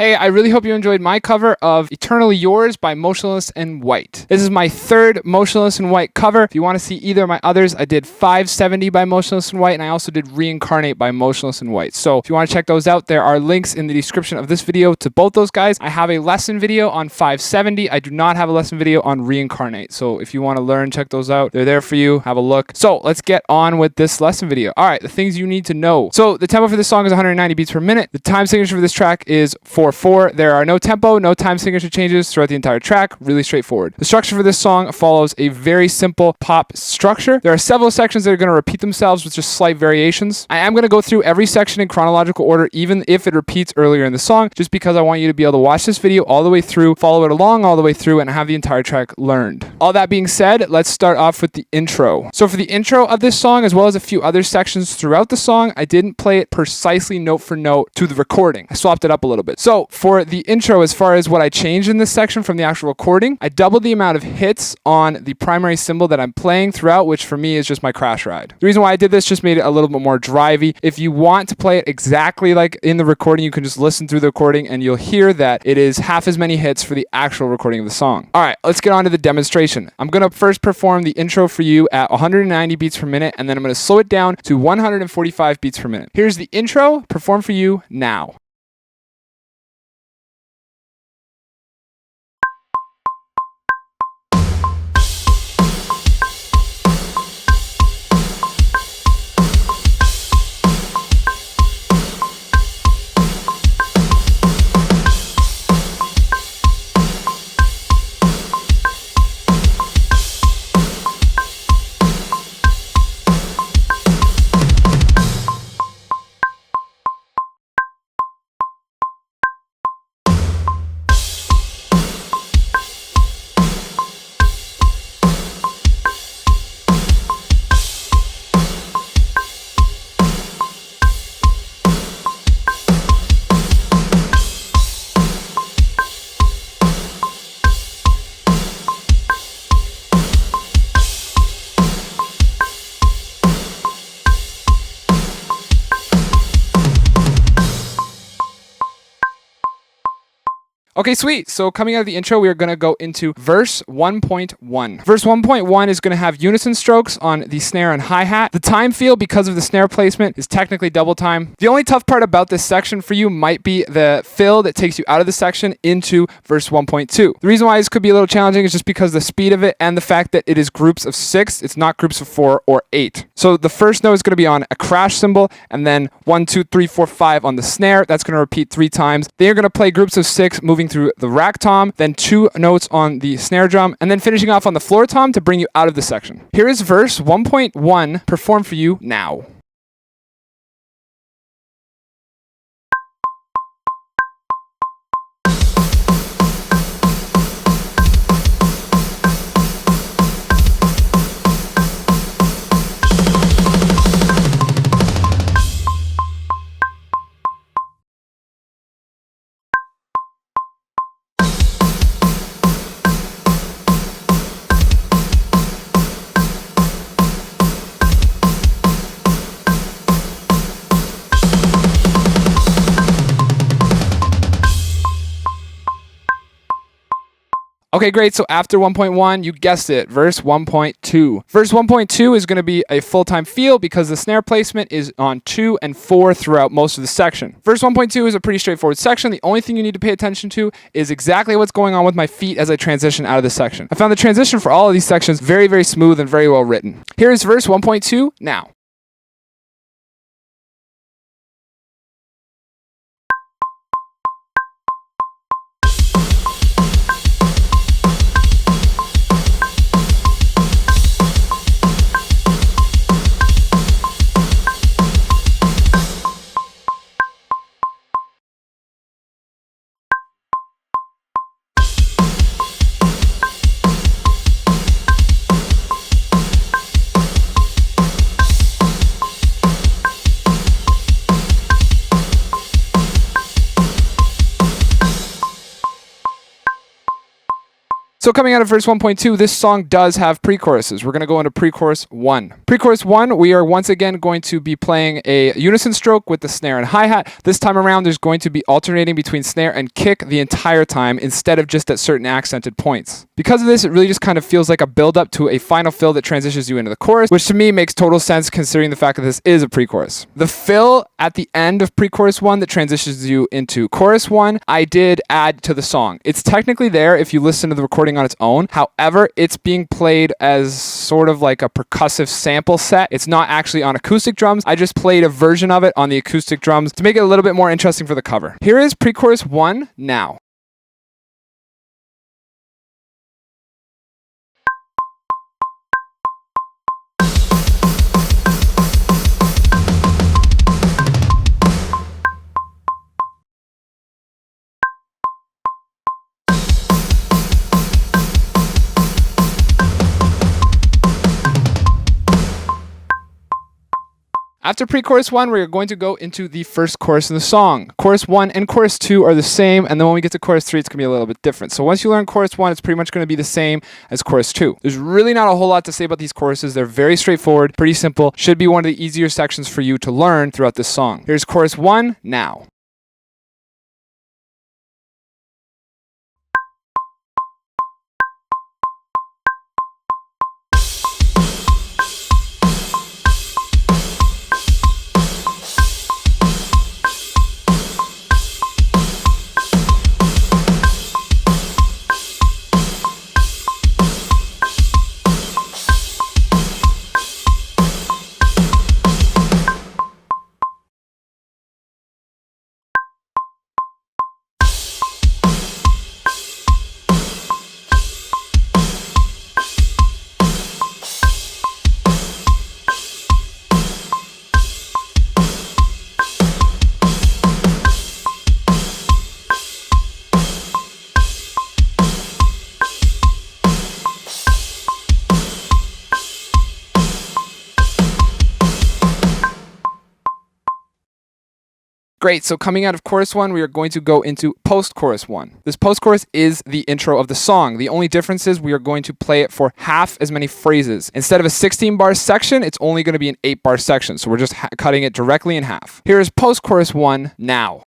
Hey, I really hope you enjoyed my cover of Eternally Yours by Motionless and Wyatt. This is my third Motionless and Wyatt cover. If you want to see either of my others, I did 570 by Motionless and Wyatt, and I also did Reincarnate by Motionless and Wyatt. So if you want to check those out, there are links in the description of this video to both those guys. I have a lesson video on 570. I do not have a lesson video on Reincarnate. So if you want to learn, check those out. They're there for you. Have a look. So let's get on with this lesson video. All right, the things you need to know. So the tempo for this song is 190 beats per minute. The time signature for this track is 4/4. There are no tempo, no time signature changes throughout the entire track. Really straightforward. The structure for this song follows a very simple pop structure. There are several sections that are going to repeat themselves with just slight variations. I am going to go through every section in chronological order, even if it repeats earlier in the song, just because I want you to be able to watch this video all the way through, follow it along all the way through, and have the entire track learned. All that being said, let's start off with the intro. So for the intro of this song, as well as a few other sections throughout the song, I didn't play it precisely note for note to the recording. I swapped it up a little bit. So for the intro, as far as what I changed in this section from the actual recording, I doubled the amount of hits on the primary cymbal that I'm playing throughout, which for me is just my crash ride. The reason why I did this just made it a little bit more drivey. If you want to play it exactly like in the recording, you can just listen through the recording and you'll hear that it is half as many hits for the actual recording of the song. All right, let's get on to the demonstration. I'm going to first perform the intro for you at 190 beats per minute, and then I'm going to slow it down to 145 beats per minute. Here's the intro, perform for you now. Okay, sweet. So coming out of the intro, we are going to go into verse 1.1. Verse 1.1 is going to have unison strokes on the snare and hi-hat. The time feel, because of the snare placement, is technically double time. The only tough part about this section for you might be the fill that takes you out of the section into verse 1.2. The reason why this could be a little challenging is just because the speed of it and the fact that it is groups of 6. It's not groups of 4 or 8. So the first note is going to be on a crash cymbal, and then 1, 2, 3, 4, 5 on the snare. That's going to repeat 3 times. Then you're going to play groups of 6 moving through the rack tom, then 2 notes on the snare drum, and then finishing off on the floor tom to bring you out of the section. Here is verse 1.1 performed for you now. Okay, great. So after 1.1, you guessed it, verse 1.2. Verse 1.2 is going to be a full-time feel because the snare placement is on 2 and 4 throughout most of the section. Verse 1.2 is a pretty straightforward section. The only thing you need to pay attention to is exactly what's going on with my feet as I transition out of the section. I found the transition for all of these sections very, very smooth and very well written. Here is verse 1.2 now. So coming out of verse 1.2, this song does have pre-choruses. We're going to go into pre-chorus 1. Pre-chorus 1, we are once again going to be playing a unison stroke with the snare and hi-hat. This time around, there's going to be alternating between snare and kick the entire time instead of just at certain accented points. Because of this, it really just kind of feels like a build-up to a final fill that transitions you into the chorus, which to me makes total sense considering the fact that this is a pre-chorus. The fill at the end of pre-chorus 1 that transitions you into chorus 1, I did add to the song. It's technically there if you listen to the recording on its own. However, it's being played as sort of like a percussive sample set. It's not actually on acoustic drums. I just played a version of it on the acoustic drums to make it a little bit more interesting for the cover. Here is pre-chorus 1 now. After pre-chorus 1, we're going to go into the first chorus in the song. Chorus 1 and chorus 2 are the same, and then when we get to chorus 3, it's going to be a little bit different. So once you learn chorus 1, it's pretty much going to be the same as chorus 2. There's really not a whole lot to say about these choruses. They're very straightforward, pretty simple. Should be one of the easier sections for you to learn throughout this song. Here's chorus 1 now. Great, so coming out of chorus 1, we are going to go into post-chorus 1. This post-chorus is the intro of the song. The only difference is we are going to play it for half as many phrases. Instead of a 16-bar section, it's only going to be an 8-bar section, so we're just cutting it directly in half. Here is post-chorus 1 now.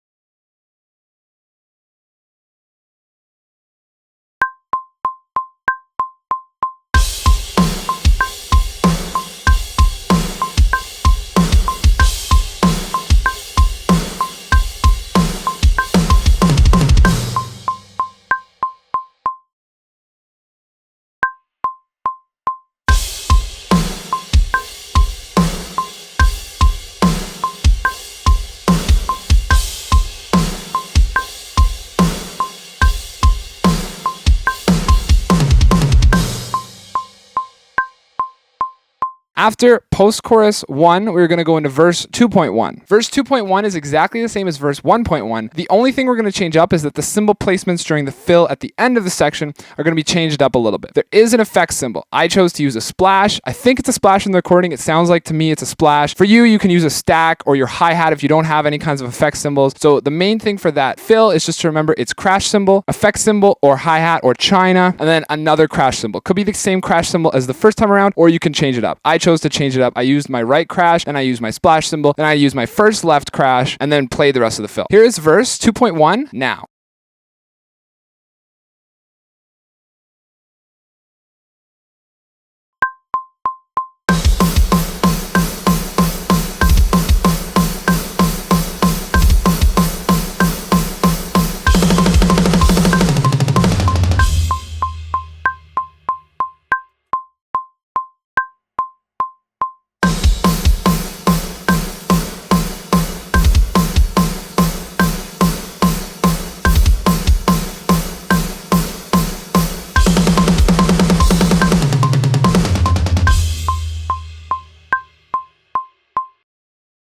After post-chorus 1, we're going to go into verse 2.1. Verse 2.1 is exactly the same as verse 1.1. The only thing we're going to change up is that the cymbal placements during the fill at the end of the section are going to be changed up a little bit. There is an effect cymbal. I chose to use a splash. I think it's a splash in the recording. It sounds like to me it's a splash. For you, you can use a stack or your hi-hat if you don't have any kinds of effect cymbals. So the main thing for that fill is just to remember it's crash cymbal, effect cymbal, or hi-hat or china, and then another crash cymbal. Could be the same crash cymbal as the first time around, or you can change it up. I chose to change it up. I used my right crash, and I used my splash cymbal, then I used my first left crash, and then played the rest of the fill. Here is verse 2.1 now.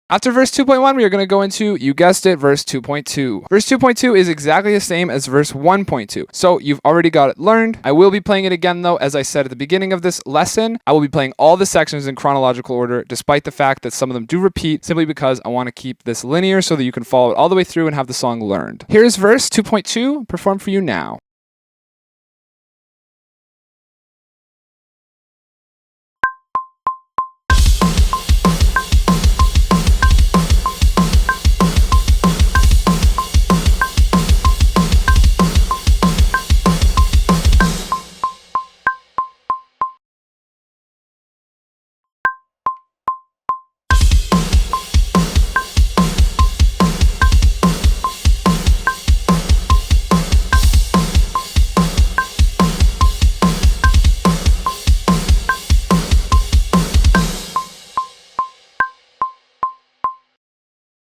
After verse 2.1, we are going to go into, you guessed it, verse 2.2. Verse 2.2 is exactly the same as verse 1.2. So you've already got it learned. I will be playing it again though, as I said at the beginning of this lesson. I will be playing all the sections in chronological order, despite the fact that some of them do repeat, simply because I want to keep this linear so that you can follow it all the way through and have the song learned. Here's verse 2.2, performed for you now.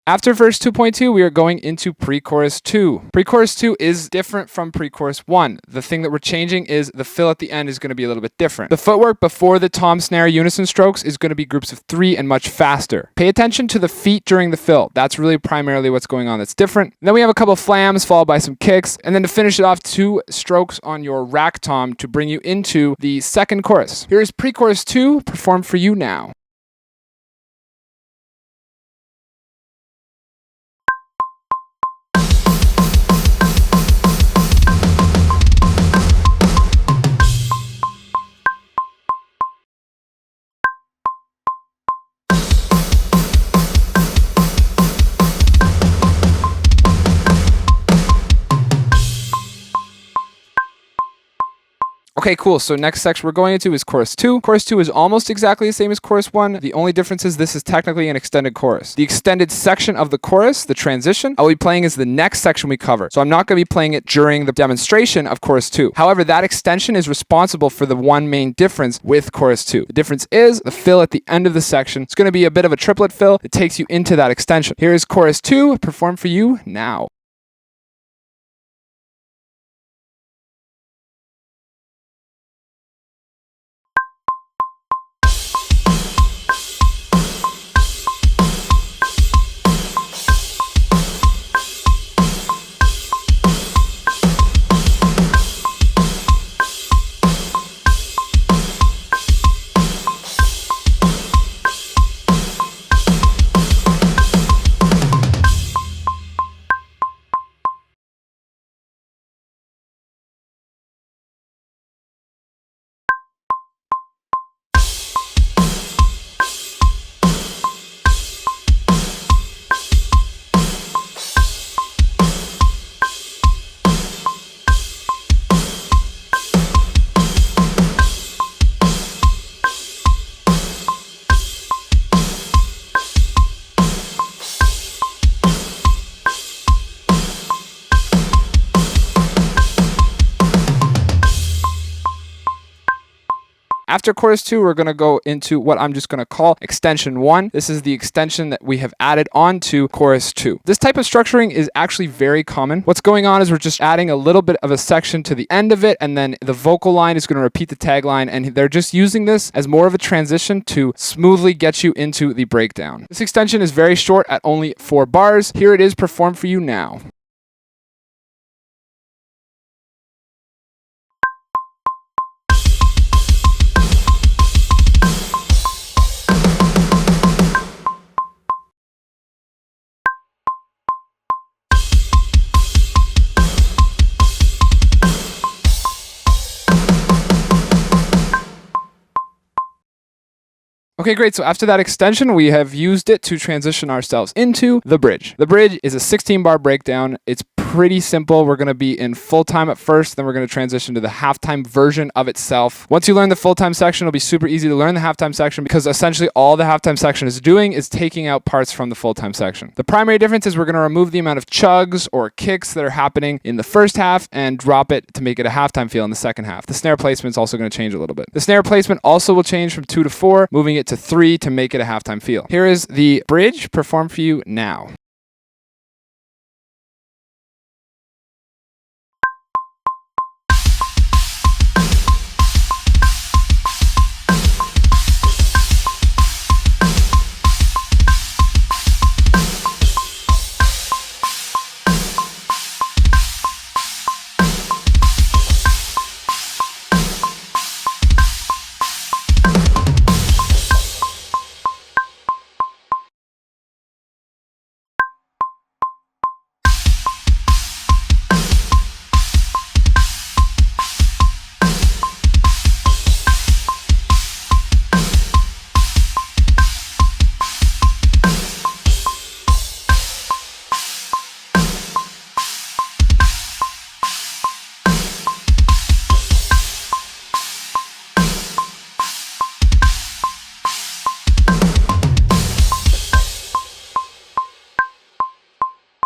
After verse 2.2, we are going into pre-chorus 2. Pre-chorus 2 is different from pre-chorus 1. The thing that we're changing is the fill at the end is going to be a little bit different. The footwork before the tom snare unison strokes is going to be groups of 3 and much faster. Pay attention to the feet during the fill. That's really primarily what's going on that's different. Then we have a couple flams followed by some kicks, and then to finish it off, 2 strokes on your rack tom to bring you into the second chorus. Here is pre-chorus 2 performed for you now. Okay, cool. So next section we're going into is chorus 2. Chorus 2 is almost exactly the same as chorus 1. The only difference is this is technically an extended chorus. The extended section of the chorus, the transition, I'll be playing is the next section we cover. So I'm not going to be playing it during the demonstration of chorus 2. However, that extension is responsible for the one main difference with chorus 2. The difference is the fill at the end of the section. It's going to be a bit of a triplet fill that takes you into that extension. Here is chorus 2 performed for you now. After chorus 2, we're going to go into what I'm just going to call extension 1. This is the extension that we have added onto chorus 2. This type of structuring is actually very common. What's going on is we're just adding a little bit of a section to the end of it, and then the vocal line is going to repeat the tagline, and they're just using this as more of a transition to smoothly get you into the breakdown. This extension is very short at only 4 bars. Here it is performed for you now. Okay, great. So after that extension, we have used it to transition ourselves into the bridge. The bridge is a 16-bar breakdown. It's pretty simple. We're going to be in full time at first, then we're going to transition to the halftime version of itself. Once you learn the full time section, it'll be super easy to learn the halftime section because essentially all the halftime section is doing is taking out parts from the full time section. The primary difference is we're going to remove the amount of chugs or kicks that are happening in the first half and drop it to make it a halftime feel in the second half. The snare placement is also going to change a little bit. The snare placement also will change from 2 to 4, moving it to 3 to make it a halftime feel. Here is the bridge performed for you now.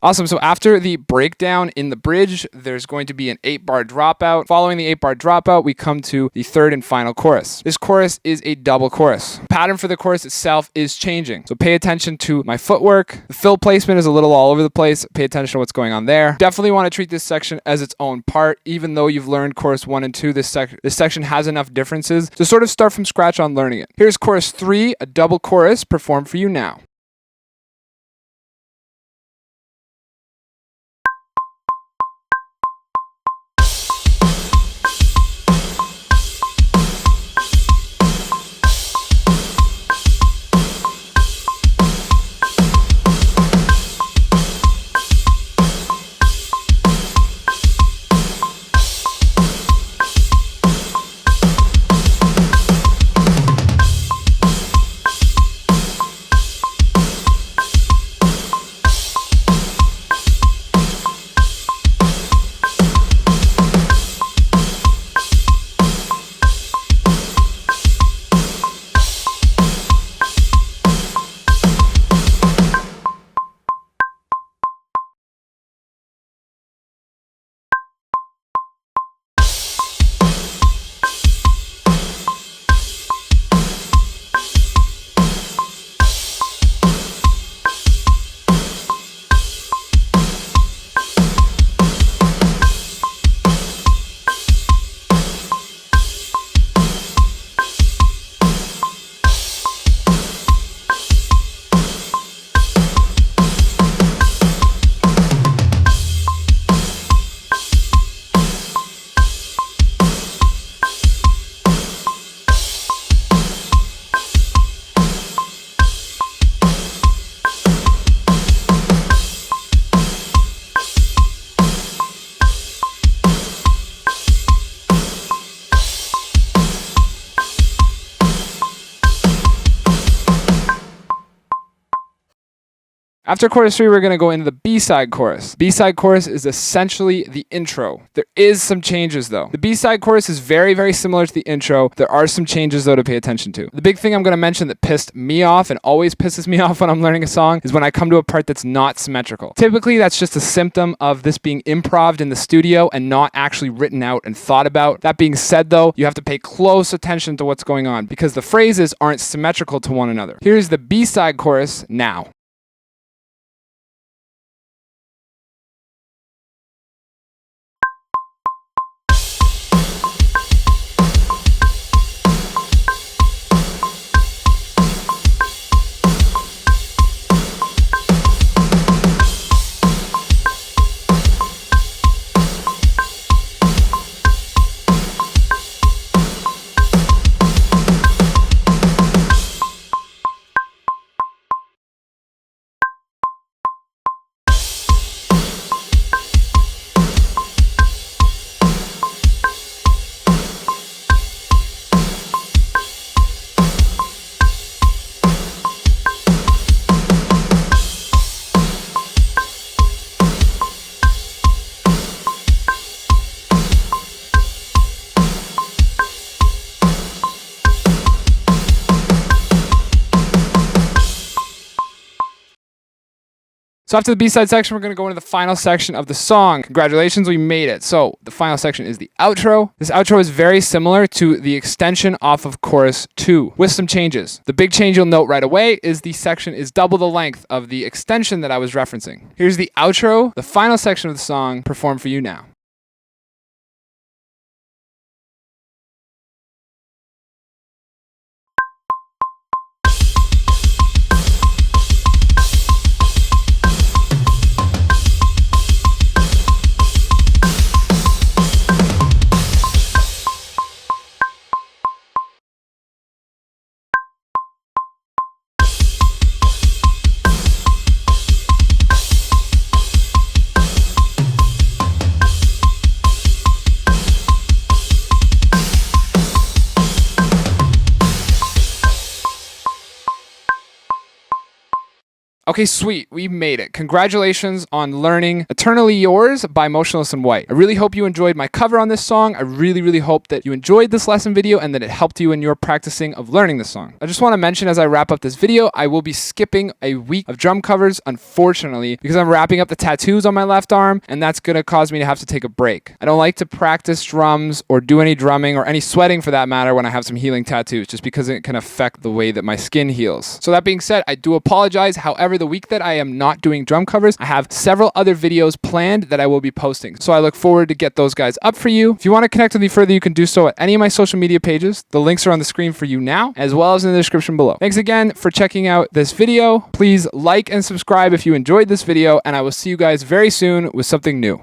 Awesome. So after the breakdown in the bridge, there's going to be an 8-bar dropout. Following the 8-bar dropout, we come to the third and final chorus. This chorus is a double chorus. The pattern for the chorus itself is changing. So pay attention to my footwork. The fill placement is a little all over the place. Pay attention to what's going on there. Definitely want to treat this section as its own part. Even though you've learned chorus 1 and 2, this section has enough differences to sort of start from scratch on learning it. Here's chorus 3, a double chorus performed for you now. After chorus 3, we're going to go into the B-side chorus. B-side chorus is essentially the intro. There is some changes though. The B-side chorus is very, very similar to the intro. There are some changes though to pay attention to. The big thing I'm going to mention that pissed me off and always pisses me off when I'm learning a song is when I come to a part that's not symmetrical. Typically, that's just a symptom of this being improv'd in the studio and not actually written out and thought about. That being said though, you have to pay close attention to what's going on because the phrases aren't symmetrical to one another. Here's the B-side chorus now. So after the B-side section, we're going to go into the final section of the song. Congratulations, we made it. So the final section is the outro. This outro is very similar to the extension off of chorus 2 with some changes. The big change you'll note right away is the section is double the length of the extension that I was referencing. Here's the outro, the final section of the song performed for you now. Okay, sweet. We made it. Congratulations on learning Eternally Yours by Motionless and Wyatt. I really hope you enjoyed my cover on this song. I really hope that you enjoyed this lesson video and that it helped you in your practicing of learning the song. I just want to mention as I wrap up this video, I will be skipping a week of drum covers, unfortunately, because I'm wrapping up the tattoos on my left arm, and that's going to cause me to have to take a break. I don't like to practice drums or do any drumming or any sweating for that matter when I have some healing tattoos, just because it can affect the way that my skin heals. So that being said, I do apologize. However, the week that I am not doing drum covers, I have several other videos planned that I will be posting. So I look forward to get those guys up for you. If you want to connect with me further, you can do so at any of my social media pages. The links are on the screen for you now, as well as in the description below. Thanks again for checking out this video. Please like and subscribe if you enjoyed this video, and I will see you guys very soon with something new.